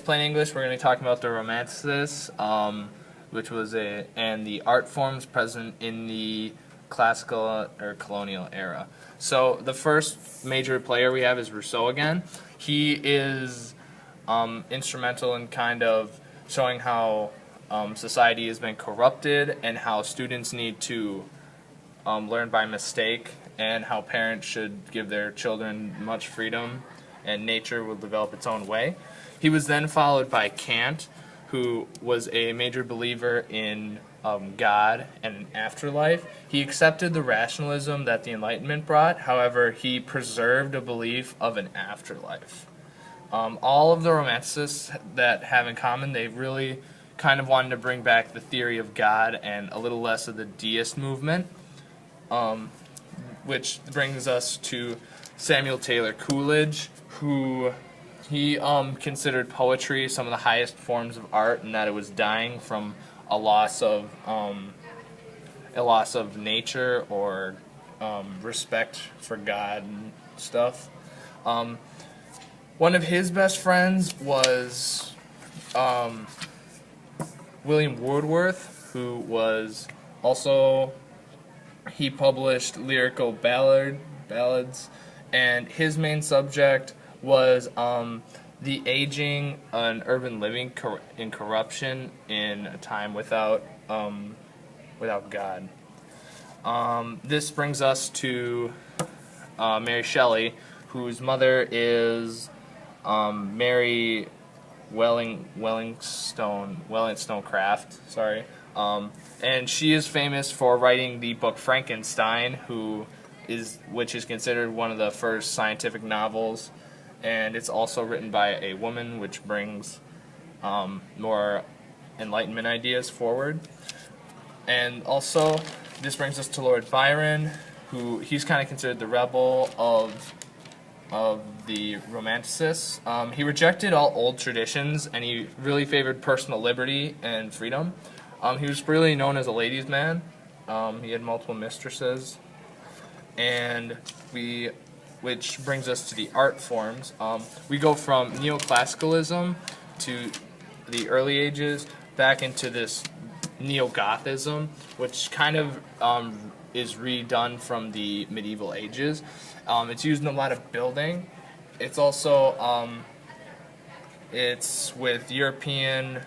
plain English, we're going to be talking about the Romanticists, which was and the art forms present in the classical or colonial era. So the first major player we have is Rousseau again. He is instrumental in kind of showing how society has been corrupted and how students need to learn by mistake, and how parents should give their children much freedom and nature will develop its own way. He was then followed by Kant, who was a major believer in God and an afterlife. He accepted the rationalism that the Enlightenment brought, however, he preserved a belief of an afterlife. All of the Romanticists that have in common, they really kind of wanted to bring back the theory of God and a little less of the deist movement, which brings us to Samuel Taylor Coleridge, who he considered poetry some of the highest forms of art, and that it was dying from a loss of nature or respect for God and stuff. One of his best friends was William Wordsworth, who was also, he published lyrical ballads, and his main subject was the aging and urban living in corruption in a time without God. This brings us to Mary Shelley, whose mother is Mary Wollstonecraft. Sorry. And she is famous for writing the book Frankenstein, which is considered one of the first scientific novels, and it's also written by a woman, which brings more Enlightenment ideas forward. And also, this brings us to Lord Byron, who he's kind of considered the rebel of the Romanticists. He rejected all old traditions, and he really favored personal liberty and freedom. He was really known as a ladies' man. He had multiple mistresses, and which brings us to the art forms. We go from neoclassicalism to the early ages back into this neo-Gothism, which kind of is redone from the medieval ages. It's used in a lot of building. It's also it's with European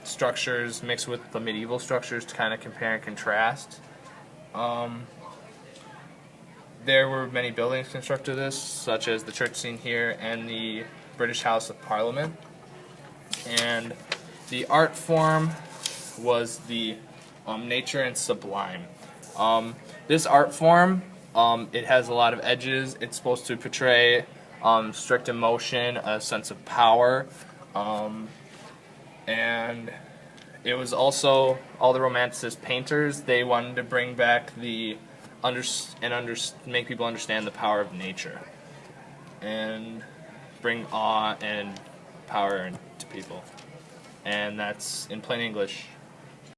structures mixed with the medieval structures to kind of compare and contrast. There were many buildings constructed this, such as the church seen here and the British House of Parliament. And the art form was the nature and sublime. This art form, it has a lot of edges. It's supposed to portray strict emotion, a sense of power, and it was also all the Romanticist painters. They wanted to bring back make people understand the power of nature and bring awe and power to people. And that's in plain English.